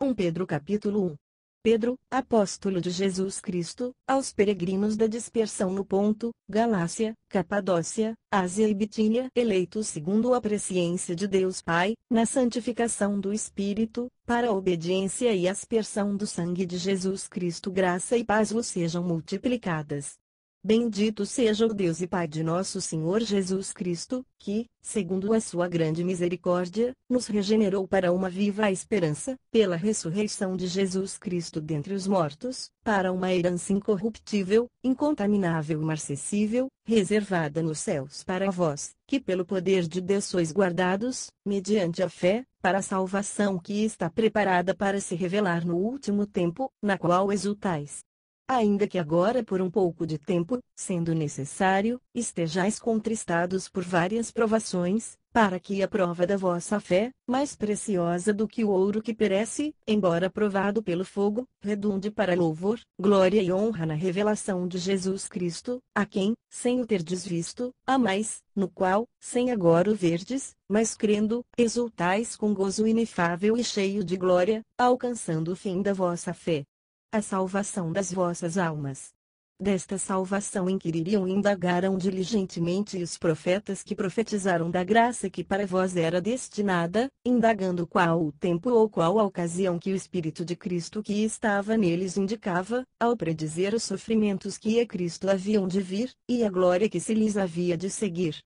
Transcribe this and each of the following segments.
1 Pedro capítulo 1. Pedro, apóstolo de Jesus Cristo, aos peregrinos da dispersão no Ponto, Galácia, Capadócia, Ásia e Bitínia, eleitos segundo a presciência de Deus Pai, na santificação do Espírito, para a obediência e aspersão do sangue de Jesus Cristo, graça e paz vos sejam multiplicadas. Bendito seja o Deus e Pai de nosso Senhor Jesus Cristo, que, segundo a sua grande misericórdia, nos regenerou para uma viva esperança, pela ressurreição de Jesus Cristo dentre os mortos, para uma herança incorruptível, incontaminável e imarcessível, reservada nos céus para vós, que pelo poder de Deus sois guardados, mediante a fé, para a salvação que está preparada para se revelar no último tempo, na qual exultais. Ainda que agora por um pouco de tempo, sendo necessário, estejais contristados por várias provações, para que a prova da vossa fé, mais preciosa do que o ouro que perece, embora provado pelo fogo, redunde para louvor, glória e honra na revelação de Jesus Cristo, a quem, sem o terdes visto, amais, no qual, sem agora o verdes, mas crendo, exultais com gozo inefável e cheio de glória, alcançando o fim da vossa fé, a salvação das vossas almas. Desta salvação inquiririam e indagaram diligentemente os profetas que profetizaram da graça que para vós era destinada, indagando qual o tempo ou qual a ocasião que o Espírito de Cristo que estava neles indicava, ao predizer os sofrimentos que a Cristo haviam de vir, e a glória que se lhes havia de seguir.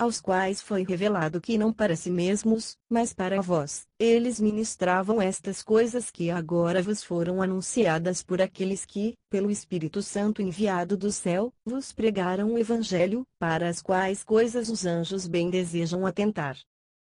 Aos quais foi revelado que não para si mesmos, mas para vós, eles ministravam estas coisas que agora vos foram anunciadas por aqueles que, pelo Espírito Santo enviado do céu, vos pregaram o Evangelho, para as quais coisas os anjos bem desejam atentar.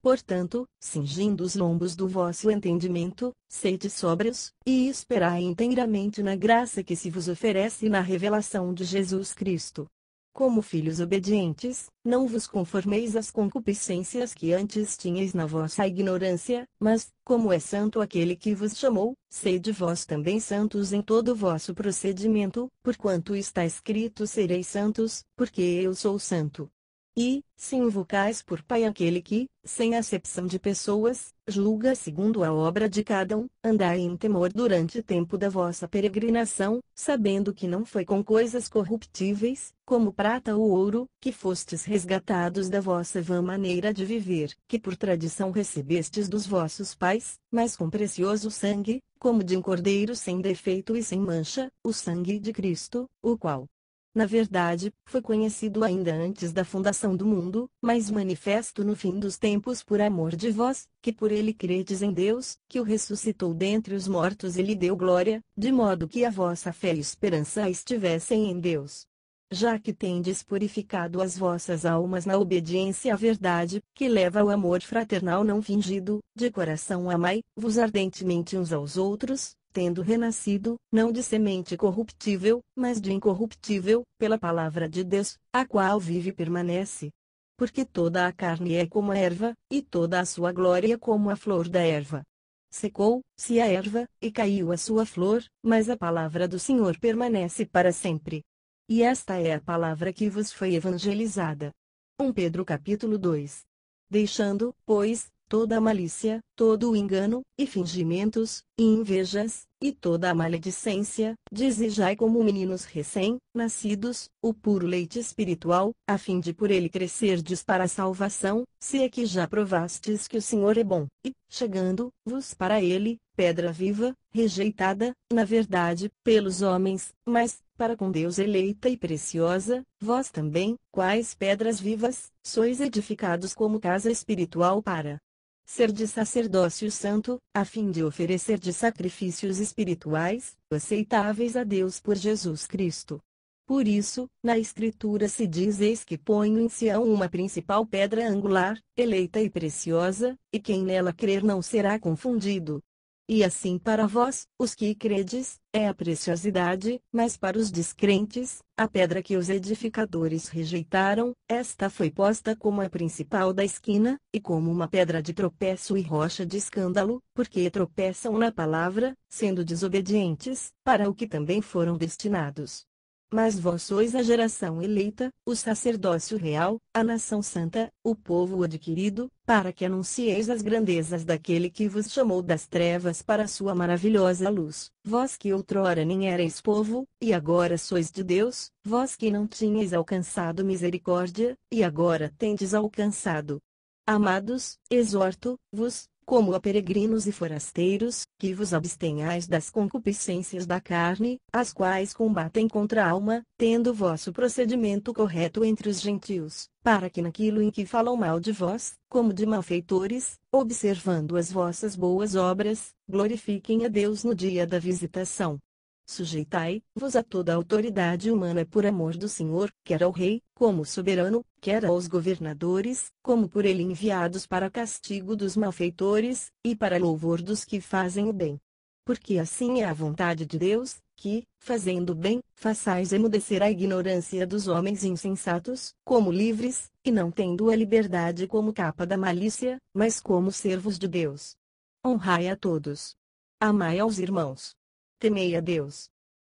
Portanto, cingindo os lombos do vosso entendimento, sede sóbrios, e esperai inteiramente na graça que se vos oferece na revelação de Jesus Cristo. Como filhos obedientes, não vos conformeis às concupiscências que antes tinhais na vossa ignorância, mas, como é santo aquele que vos chamou, sede vós também santos em todo o vosso procedimento, porquanto está escrito: sereis santos, porque eu sou santo. E, se invocais por Pai aquele que, sem acepção de pessoas, julga segundo a obra de cada um, andai em temor durante o tempo da vossa peregrinação, sabendo que não foi com coisas corruptíveis, como prata ou ouro, que fostes resgatados da vossa vã maneira de viver, que por tradição recebestes dos vossos pais, mas com precioso sangue, como de um cordeiro sem defeito e sem mancha, o sangue de Cristo, o qual, na verdade, foi conhecido ainda antes da fundação do mundo, mas manifesto no fim dos tempos por amor de vós, que por ele credes em Deus, que o ressuscitou dentre os mortos e lhe deu glória, de modo que a vossa fé e esperança estivessem em Deus. Já que tendes purificado as vossas almas na obediência à verdade, que leva ao amor fraternal não fingido, de coração amai-vos ardentemente uns aos outros, tendo renascido, não de semente corruptível, mas de incorruptível, pela palavra de Deus, a qual vive e permanece. Porque toda a carne é como a erva, e toda a sua glória como a flor da erva. Secou-se a erva, e caiu a sua flor, mas a palavra do Senhor permanece para sempre. E esta é a palavra que vos foi evangelizada. 1 Pedro capítulo 2. Deixando, pois, toda a malícia, todo o engano, e fingimentos, e invejas, e toda a maledicência, desejai como meninos recém-nascidos, o puro leite espiritual, a fim de por ele crescerdes para a salvação, se é que já provastes que o Senhor é bom, e, chegando-vos para ele, pedra viva, rejeitada, na verdade, pelos homens, mas, para com Deus eleita e preciosa, vós também, quais pedras vivas, sois edificados como casa espiritual para ser de sacerdócio santo, a fim de oferecer de sacrifícios espirituais, aceitáveis a Deus por Jesus Cristo. Por isso, na Escritura se diz: eis que ponho em Sião uma principal pedra angular, eleita e preciosa, e quem nela crer não será confundido. E assim para vós, os que credes, é a preciosidade, mas para os descrentes, a pedra que os edificadores rejeitaram, esta foi posta como a principal da esquina, e como uma pedra de tropeço e rocha de escândalo, porque tropeçam na palavra, sendo desobedientes, para o que também foram destinados. Mas vós sois a geração eleita, o sacerdócio real, a nação santa, o povo adquirido, para que anuncieis as grandezas daquele que vos chamou das trevas para a sua maravilhosa luz. Vós que outrora nem erais povo, e agora sois de Deus, vós que não tinhais alcançado misericórdia, e agora tendes alcançado. Amados, exorto-vos, como a peregrinos e forasteiros, que vos abstenhais das concupiscências da carne, as quais combatem contra a alma, tendo vosso procedimento correto entre os gentios, para que naquilo em que falam mal de vós, como de malfeitores, observando as vossas boas obras, glorifiquem a Deus no dia da visitação. Sujeitai-vos a toda a autoridade humana por amor do Senhor, quer ao rei, como soberano, quer aos governadores, como por ele enviados para castigo dos malfeitores, e para louvor dos que fazem o bem. Porque assim é a vontade de Deus, que, fazendo bem, façais emudecer a ignorância dos homens insensatos, como livres, e não tendo a liberdade como capa da malícia, mas como servos de Deus. Honrai a todos. Amai aos irmãos. Temei a Deus.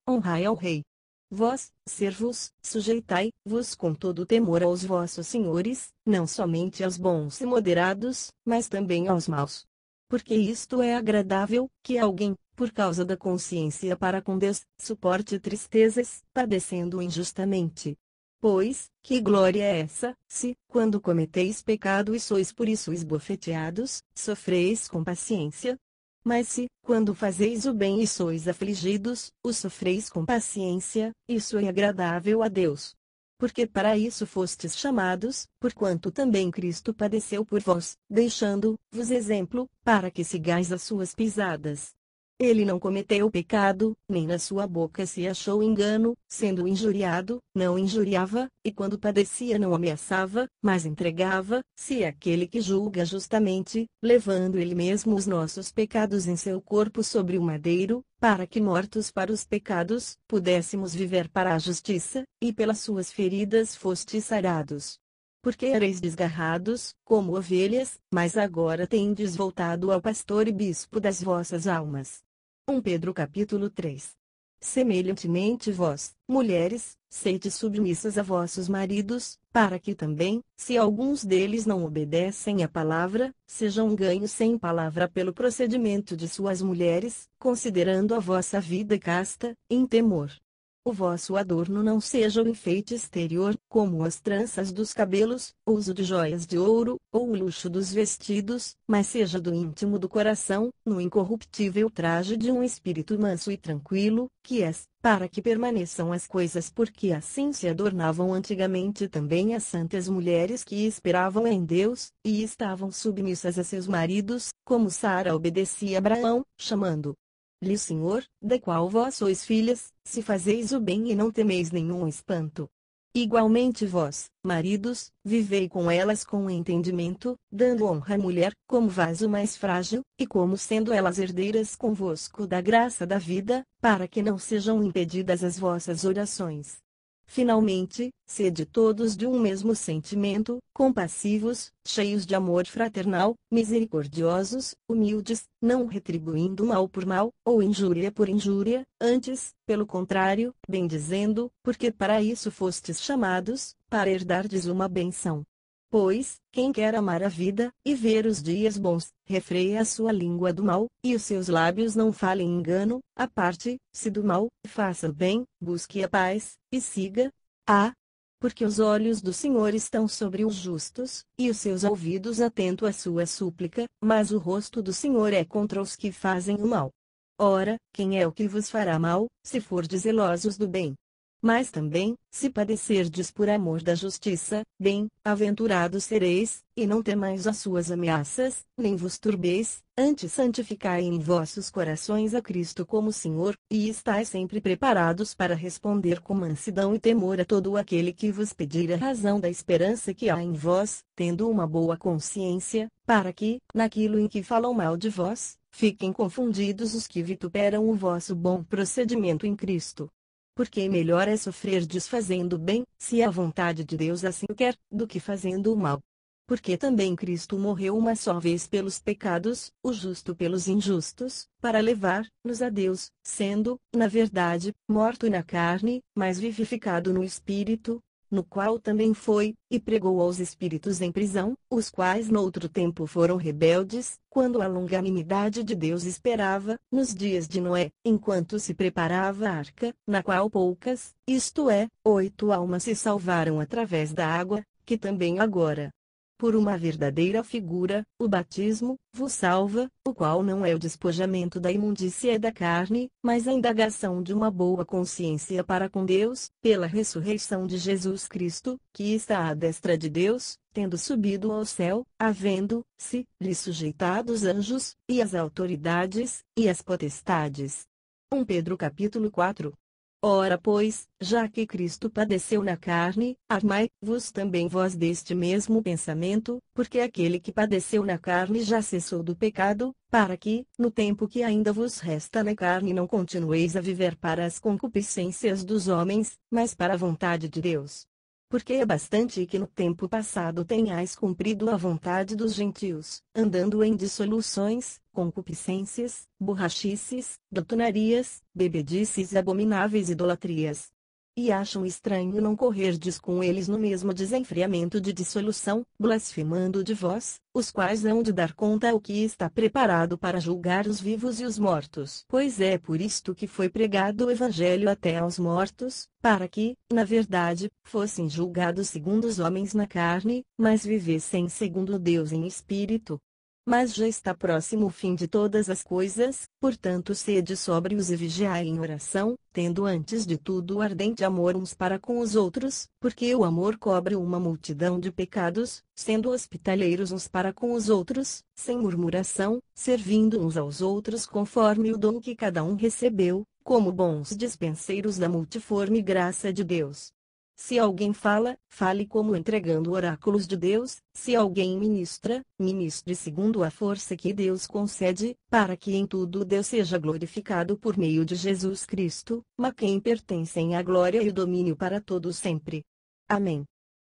Honrai ao rei. Vós, servos, sujeitai-vos com todo temor aos vossos senhores, não somente aos bons e moderados, mas também aos maus. Porque isto é agradável, que alguém, por causa da consciência para com Deus, suporte tristezas, padecendo injustamente. Pois, que glória é essa, se, quando cometeis pecado e sois por isso esbofeteados, sofreis com paciência? Mas se, quando fazeis o bem e sois afligidos, o sofreis com paciência, isso é agradável a Deus. Porque para isso fostes chamados, porquanto também Cristo padeceu por vós, deixando-vos exemplo, para que sigais as suas pisadas. Ele não cometeu pecado, nem na sua boca se achou engano, sendo injuriado, não injuriava, e quando padecia não ameaçava, mas entregava-se àquele que julga justamente, levando ele mesmo os nossos pecados em seu corpo sobre o madeiro, para que mortos para os pecados, pudéssemos viver para a justiça, e pelas suas feridas fostes sarados. Porque ereis desgarrados, como ovelhas, mas agora tendes voltado ao pastor e bispo das vossas almas. 1 Pedro capítulo 3. Semelhantemente vós, mulheres, sede submissas a vossos maridos, para que também, se alguns deles não obedecem à palavra, sejam ganhos sem palavra pelo procedimento de suas mulheres, considerando a vossa vida casta, em temor. O vosso adorno não seja o enfeite exterior, como as tranças dos cabelos, o uso de joias de ouro, ou o luxo dos vestidos, mas seja do íntimo do coração, no incorruptível traje de um espírito manso e tranquilo, que és, para que permaneçam as coisas porque assim se adornavam antigamente também as santas mulheres que esperavam em Deus, e estavam submissas a seus maridos, como Sara obedecia a Abraão, chamando-lhe Senhor, da qual vós sois filhas, se fazeis o bem e não temeis nenhum espanto. Igualmente vós, maridos, vivei com elas com entendimento, dando honra à mulher, como vaso mais frágil, e como sendo elas herdeiras convosco da graça da vida, para que não sejam impedidas as vossas orações. Finalmente, sede todos de um mesmo sentimento, compassivos, cheios de amor fraternal, misericordiosos, humildes, não retribuindo mal por mal, ou injúria por injúria, antes, pelo contrário, bendizendo, porque para isso fostes chamados, para herdardes uma bênção. Pois, quem quer amar a vida, e ver os dias bons, refreia a sua língua do mal, e os seus lábios não falem engano, aparte-se do mal, faça o bem, busque a paz, e siga-a. Porque os olhos do Senhor estão sobre os justos, e os seus ouvidos atentos à sua súplica, mas o rosto do Senhor é contra os que fazem o mal. Ora, quem é o que vos fará mal, se fordes zelosos do bem? Mas também, se padecerdes por amor da justiça, bem-aventurados sereis, e não temais as suas ameaças, nem vos turbeis, antes santificai em vossos corações a Cristo como Senhor, e estais sempre preparados para responder com mansidão e temor a todo aquele que vos pedir a razão da esperança que há em vós, tendo uma boa consciência, para que, naquilo em que falam mal de vós, fiquem confundidos os que vituperam o vosso bom procedimento em Cristo. Porque melhor é sofrer desfazendo o bem, se a vontade de Deus assim o quer, do que fazendo o mal. Porque também Cristo morreu uma só vez pelos pecados, o justo pelos injustos, para levar-nos a Deus, sendo, na verdade, morto na carne, mas vivificado no Espírito, no qual também foi, e pregou aos espíritos em prisão, os quais noutro tempo foram rebeldes, quando a longanimidade de Deus esperava, nos dias de Noé, enquanto se preparava a arca, na qual poucas, isto é, 8 almas se salvaram através da água, que também agora, por uma verdadeira figura, o batismo, vos salva, o qual não é o despojamento da imundícia da carne, mas a indagação de uma boa consciência para com Deus, pela ressurreição de Jesus Cristo, que está à destra de Deus, tendo subido ao céu, havendo-se lhe sujeitado os anjos, e as autoridades, e as potestades. 1 Pedro capítulo 4. Ora pois, já que Cristo padeceu na carne, armai-vos também vós deste mesmo pensamento, porque aquele que padeceu na carne já cessou do pecado, para que, no tempo que ainda vos resta na carne não continueis a viver para as concupiscências dos homens, mas para a vontade de Deus. Porque é bastante que no tempo passado tenhais cumprido a vontade dos gentios, andando em dissoluções, concupiscências, borrachices, glutonarias, bebedices abomináveis idolatrias. E acham estranho não correrdes com eles no mesmo desenfreamento de dissolução, blasfemando de vós, os quais hão de dar conta ao que está preparado para julgar os vivos e os mortos. Pois é por isto que foi pregado o Evangelho até aos mortos, para que, na verdade, fossem julgados segundo os homens na carne, mas vivessem segundo Deus em espírito. Mas já está próximo o fim de todas as coisas, portanto sede sóbrios e vigiai em oração, tendo antes de tudo ardente amor uns para com os outros, porque o amor cobre uma multidão de pecados, sendo hospitaleiros uns para com os outros, sem murmuração, servindo uns aos outros conforme o dom que cada um recebeu, como bons dispenseiros da multiforme graça de Deus. Se alguém fala, fale como entregando oráculos de Deus, se alguém ministra, ministre segundo a força que Deus concede, para que em tudo Deus seja glorificado por meio de Jesus Cristo, a quem pertencem a glória e o domínio para todos sempre. Amém.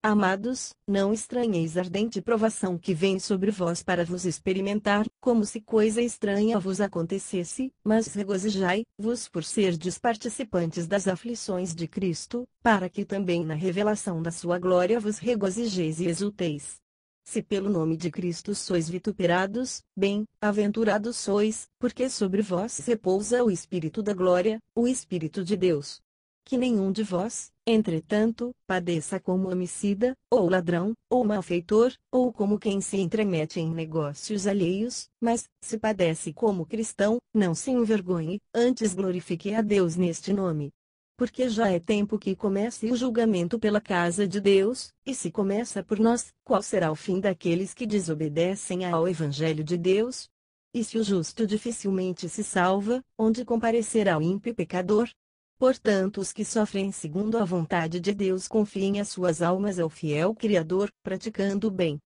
Amados, não estranheis a ardente provação que vem sobre vós para vos experimentar, como se coisa estranha vos acontecesse, mas regozijai-vos por serdes participantes das aflições de Cristo, para que também na revelação da sua glória vos regozijeis e exulteis. Se pelo nome de Cristo sois vituperados, bem-aventurados sois, porque sobre vós repousa o Espírito da glória, o Espírito de Deus. Que nenhum de vós, entretanto, padeça como homicida, ou ladrão, ou malfeitor, ou como quem se entremete em negócios alheios, mas, se padece como cristão, não se envergonhe, antes glorifique a Deus neste nome. Porque já é tempo que comece o julgamento pela casa de Deus, e se começa por nós, qual será o fim daqueles que desobedecem ao Evangelho de Deus? E se o justo dificilmente se salva, onde comparecerá o ímpio pecador? Portanto, os que sofrem segundo a vontade de Deus confiem as suas almas ao fiel Criador, praticando o bem.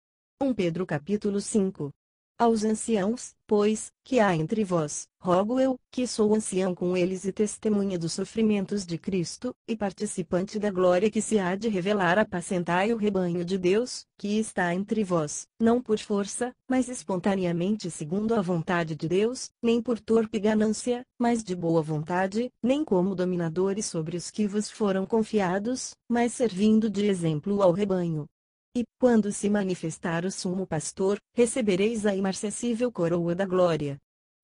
1 Pedro capítulo 5. Aos anciãos, pois, que há entre vós, rogo eu, que sou ancião com eles e testemunha dos sofrimentos de Cristo, e participante da glória que se há de revelar, apacentai o rebanho de Deus, que está entre vós, não por força, mas espontaneamente segundo a vontade de Deus, nem por torpe ganância, mas de boa vontade, nem como dominadores sobre os que vos foram confiados, mas servindo de exemplo ao rebanho. E, quando se manifestar o sumo pastor, recebereis a imarcessível coroa da glória.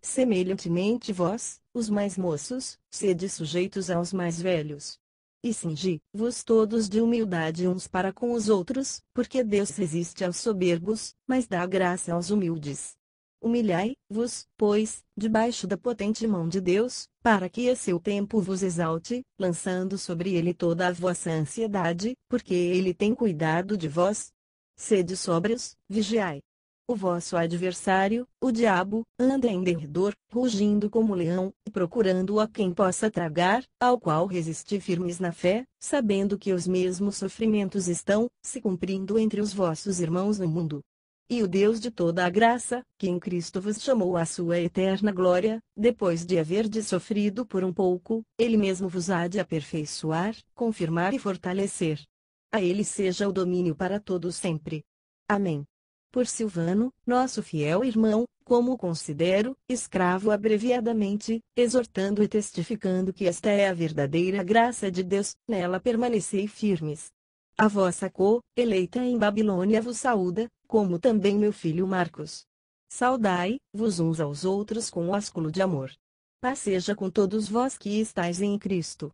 Semelhantemente vós, os mais moços, sede sujeitos aos mais velhos. E cingi-vos todos de humildade uns para com os outros, porque Deus resiste aos soberbos, mas dá graça aos humildes. Humilhai-vos, pois, debaixo da potente mão de Deus, para que a seu tempo vos exalte, lançando sobre ele toda a vossa ansiedade, porque ele tem cuidado de vós. Sede sóbrios, vigiai. O vosso adversário, o diabo, anda em derredor, rugindo como leão, procurando a quem possa tragar, ao qual resisti firmes na fé, sabendo que os mesmos sofrimentos estão se cumprindo entre os vossos irmãos no mundo. E o Deus de toda a graça, que em Cristo vos chamou à sua eterna glória, depois de haverdes sofrido por um pouco, Ele mesmo vos há de aperfeiçoar, confirmar e fortalecer. A Ele seja o domínio para todos sempre. Amém. por Silvano, nosso fiel irmão, como o considero, escravo abreviadamente, exortando e testificando que esta é a verdadeira graça de Deus, nela permanecei firmes. A vossa eleita em Babilônia vos saúda, como também meu filho Marcos. Saudai-vos uns aos outros com ósculo de amor. Paz seja com todos vós que estáis em Cristo.